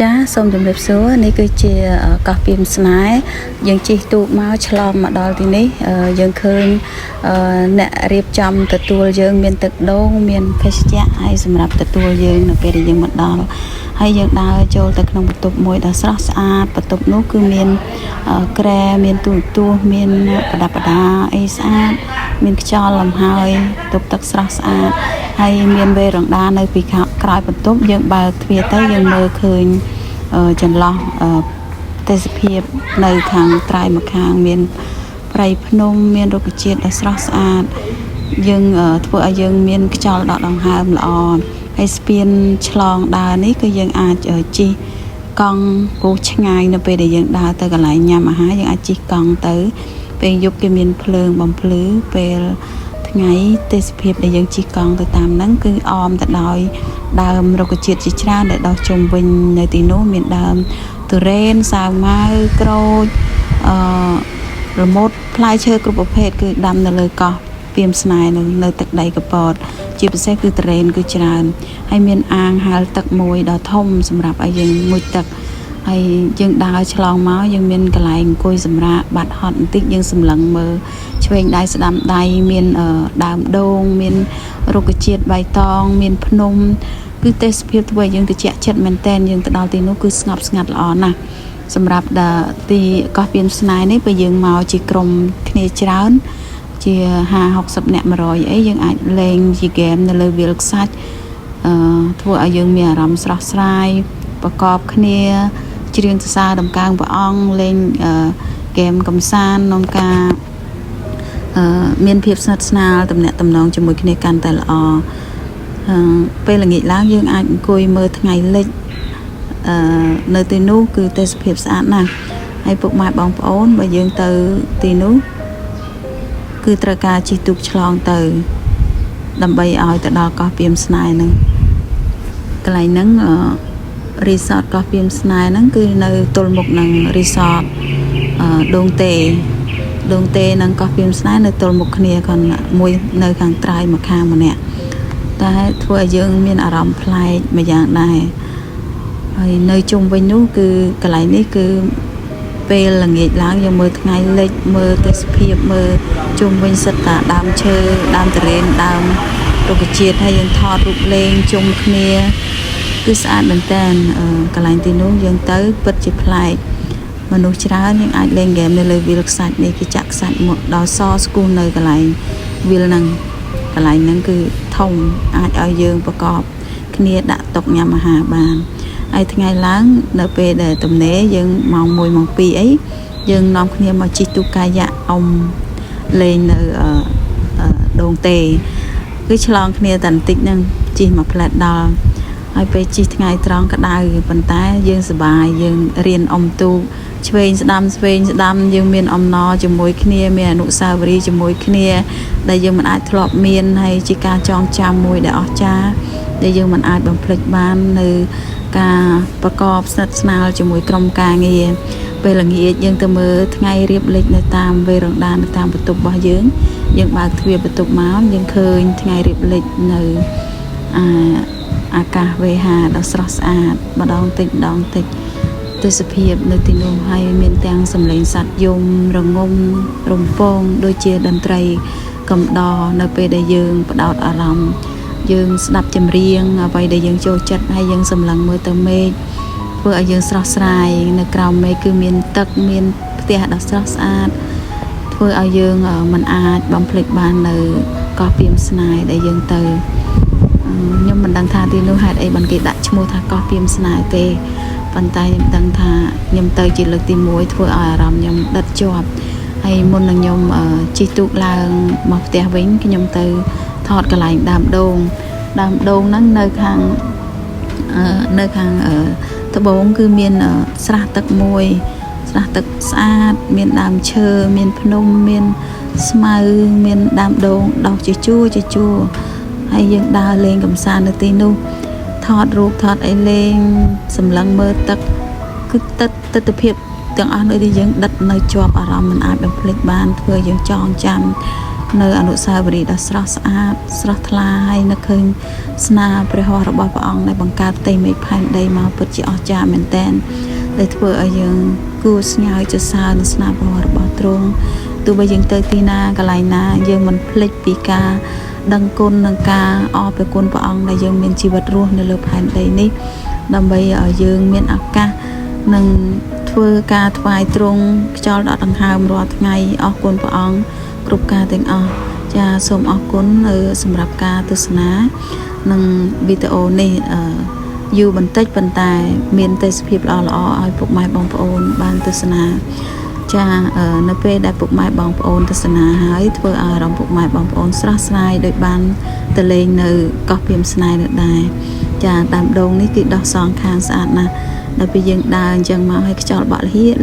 จ้าសូមជម្រាបសួរនេះគឺជាកោះពីមស្នេហ៍យើងជិះទូកមកឆ្លងមកដល់ទីនេះយើងឃើញអ្នករៀបចំទទួលយើងមានទឹកដូងមានភេសជ្ជៈហើយសម្រាប់ទទួលយើងនៅពេលដែលយើងមកដល់ហើយយើងដើរចូលទៅក្នុងបន្ទប់មួយដ៏ស្រស់ស្អាតបន្ទប់នោះគឺមានក្រែមានទូមានប្រដាប់ប្រដាអីស្អាតមានខ្យល់លំហើយបន្ទប់ទឹកស្រស់ស្អាតហើយមានវេរ៉ង់ដានៅពីក្រោយបន្ទប់យើងបើកទ្វារទៅយើងមើលឃើញចន្លោះទេសភាពនៅខាងត្រើយម្ខាងមានព្រៃភ្នំមានរុក្ខជាតិដ៏ស្រស់ស្អាតយើងធ្វើឲ្យយើងមានខ្យល់ដកដង្ហើមល្អហើយស្ពានឆ្លងដើរនេះគឺយើងអាចជិះកង់គូឆ្ងាយនៅពេលដែលយើងដើរទៅកន្លែងញ៉ាំអាហារយើងអាចជិះកង់ទៅពេលយប់គេមានភ្លើងបំភ្លឺពេលថ្ងៃទេសភាពដែលយើងជិះកង់ទៅតាមហ្នឹងគឺអមទៅដោយដើមរុក្ខជាតិជាច្រើនដែលដុះជុំវិញនៅទីនោះមានដើមទុរេនសាវម៉ាវក្រូចរមូតផ្លែឈើគ្រប់ប្រភេទគឺដាំនៅលើកោះពីមស្នេហ៍នៅទឹកដីកពតជាពិសេសគឺទុរេនគឺច្រើនហើយមានអាងហាលទឹកមួយដ៏ធំសម្រាប់ឲ្យយើងងូតទឹកហើយយើងដើរឆ្លងមកយើងមានកន្លែងអង្គុយសម្រាកបាត់ហត់បន្តិចយើងសម្លឹងមើលឆ្វេងដៃស្ដាំដៃមានដើមដូងមានរុក្ខជាតិបៃតងមានភ្នំគឺទេសភាពធ្វើឲ្យយើងត្រជាក់ចិត្តមែនតើយើងទៅដល់ទីនោះគឺស្ងប់ស្ងាត់ល្អណាស់សម្រាប់ទីកោះពីមស្នេហ៍នេះពេលយើងមកជាក្រុមគ្នាច្រើនជា50-60 នាក់100អីយើងអាចលេងជាហ្គេមនៅលើវាលខ្សាច់ធ្វើឲ្យយើងមានអារម្មណ៍ស្រស់ស្រាយប្រកបគ្នាច្រៀងសរសើរដំណើរព្រះអង្គលេងហ្គេមកំសាន្តក្នុងការមានភាពស្និទ្ធស្នាលទំនាក់ទំនងជាមួយគ្នាកាន់តែល្អពេលល្ងាចឡើងយើងអាចអង្គុយមើលថ្ងៃលិចនៅទីនោះគឺទេសភាពស្អាតណាស់ហើយពុកម៉ែបងប្អូនបើយើងទៅទីនោះគឺត្រូវការជិះទូកឆ្លងទៅដើម្បីឲ្យទៅដល់កោះពីមស្នេហ៍ហ្នឹងកន្លែងហ្នឹងរីសតកោះពីមស្នេហ៍ហ្នឹងគឺនៅទល់មុខនឹងរីសតដងតេនិងកោះពីមស្នេហ៍នៅទល់មុខគ្នាcònមួយនៅខាងត្រើយម្ខាងម្នាក់តែធ្វើឲ្យយើងមានអារម្មណ៍ប្លែកម្យ៉ាងដែរហើយនៅជុំវិញនោះគឺកន្លែងនេះគឺពេលល្ងាចឡើងយើងមើលថ្ងៃលិចមើលទេសភាពមើលជុំវិញសិតតាដើមឈើដើមទុរេនដើមរុក្ខជាតិហើយយើងថតរូបលេងជុំគ្នាគឺស្អាតមែនតើកន្លែងទីនោះយើងទៅពិតជាប្លែកមនុស្សច្រើនយើងអាចលេងហ្គេមនៅលើវាលខ្សាច់នេះគេចាក់ខ្សាច់មកដល់សស្គូនៅកន្លែងវាលហ្នឹងកន្លែងហ្នឹងគឺធំអាចឲ្យយើងប្រកបគ្នាដាក់តុញ៉ាំអាហារបានហើយថ្ងៃឡើងនៅពេលដែលទំនេរយើងម៉ោង1ម៉ោង2អីយើងនាំគ្នាមកជិះទូកកាយៈលេងនៅដងតេគឺឆ្លងគ្នាតែបន្តិចហ្នឹងជិះមកផ្លែតដល់ហើយពេលជិះថ្ងៃត្រង់ក្តៅប៉ុន្តែយើងសប្បាយយើងរៀនទូកឆ្វេងស្ដាំយើងមានអំណរជាមួយគ្នាមានអនុស្សាវរីយ៍ជាមួយគ្នាដែលយើងមិនអាចធ្លាប់មានហើយជាការចងចាំមួយដែលអស្ចារ្យដែលយើងមិនអាចបំភ្លេចបាននៅការប្រកបស្និទ្ធស្នាលជាមួយក្រុមការងារពេលល្ងាចយើងទៅមើលថ្ងៃរៀបលិចនៅតាមវេរ៉ង់ដានៅតាមបន្ទប់របស់យើងបើកទ្វារបន្ទប់មកយើងឃើញថ្ងៃរៀបលិចនៅអាកាសវេហាដ៏ស្រស់ស្អាតម្ដងតិចទេសភាពនៅទីនោះហើយមានទាំងសម្លេងសត្វយំរងំរំពងដូចជាតន្ត្រីកំដរនៅពេលដែលយើងផ្ដោតអារម្មណ៍យើងស្ដាប់ចម្រៀងអ្វីដែលយើងចូលចិត្តហើយយើងសម្លឹងមើលទៅមេឃធ្វើឲ្យយើងស្រស់ស្រាយនៅក្រោមមេឃគឺមានទឹកមានផ្ទះដ៏ស្រស់ស្អាតធ្វើឲ្យយើងមិនអាចបំភ្លេចបាននៅកោះពីមស្នេហ៍ដែលយើងទៅខ្ញុំមិនដឹងថាទីនោះហេតុអីបានគេដាក់ឈ្មោះថាកោះពីមស្នេហ៍ទេប៉ុន្តែខ្ញុំដឹងថាខ្ញុំទៅជាលើកទី1ធ្វើឲ្យអារម្មណ៍ខ្ញុំដិតជាប់ហើយមុននឹងខ្ញុំជិះទូកឡើងមកផ្ទះវិញខ្ញុំទៅថតកន្លែងដើមដូងហ្នឹងនៅខាងត្បូងគឺមានស្រះទឹកមួយស្រះទឹកស្អាតមានដើមឈើមានភ្នំមានស្មៅមានដើមដូងដុះជាជួរហើយយើងដើរលេងកំសាន្តនៅទីនោះថតរូបថតអីលេងសម្លឹងមើលទឹកគឺទិដ្ឋភាពទាំងអស់នៅដែលយើងដិតនៅជាប់អារម្មណ៍មិនអាចបំភ្លេចបានធ្វើយើងចងចាំ នៅអនុស្សាវរីយ៍ដ៏ស្រស់ស្អាតស្រស់ថ្លាហើយនឹកឃើញស្នាព្រះហស្ថរបស់ព្រះអង្គដែលបង្កើតផ្ទៃមេឃផែនដីមកពិតជាអស្ចារ្យមែនទែនដែលធ្វើឲ្យយើងគួរស្ញើចសើរនឹងស្នាព្រះហស្ថរបស់ទ្រង់ទោះបីយើងទៅទីណាកន្លែងណាយើងមិនភ្លេចពីការដឹងគុណនិងការអរព្រគុណព្រះអង្គដែលយើងមានជីវិតរស់នៅលើផែនដីនេះដើម្បីឲ្យយើងមានឱកាសនឹងធ្វើការថ្វាយទ្រង់ខ្យល់ដកដង្ហើមរាល់ថ្ងៃអរគុណព្រះអង្គគ្រប់ការទាំងអស់ចាសូមអរគុណសម្រាប់ការទស្សនានិងវីដេអូនេះយូរបន្តិចប៉ុន្តែមានទេសភាពល្អៗឲ្យពុកម៉ែបងប្អូនបានទស្សនាចានៅពេលដែលពុកម៉ែបងប្អូនទស្សនាហើយធ្វើឲ្យអារម្មណ៍ពុកម៉ែបងប្អូនស្រស់ស្រាយដោយបានទៅលេងនៅកោះពីមស្នេហ៍នៅដែរចាដើមដូងនេះគឺដោះសងខាងស្អាតណាស់ដល់ពេលយើងដើរអញ្ចឹងមកឲ្យខ្យល់បក់លហៀក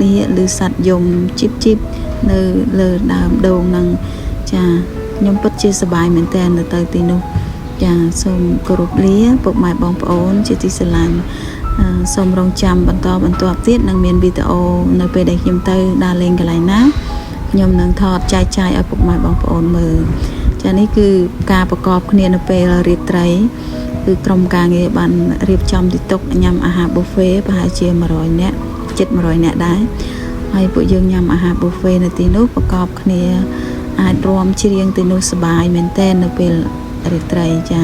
ឬសัตว์យំជីបនៅលើដើមដូងហ្នឹងចាខ្ញុំពិតជាសប្បាយមែនតើនៅទៅទីនោះចាសូមគោរពលាពុកម៉ែបងប្អូនជាទីស្រឡាញ់សូមរងចាំបន្តទៀតនឹងមានវីដេអូនៅពេលដែលខ្ញុំទៅដើរលេងកន្លែងណាខ្ញុំនឹងថតចែកចាយឲ្យពុកម៉ែបងប្អូនមើលចានេះគឺការប្រកបគ្នានៅពេលរាត្រីគឺក្រុមការងារបានរៀបចំទីតុញ៉ាំអាហារ buffet ប្រហែលជា100នាក់ជិត100នាក់ដែរហើយពួកយើងញ៉ាំអាហារ buffet នៅទីនោះប្រកបគ្នាអាចរួមច្រៀងទៅនោះសប្បាយមែនទែននៅពេលរាត្រីចា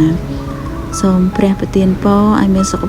សូមព្រះប្រទានពរឲ្យមានសុខ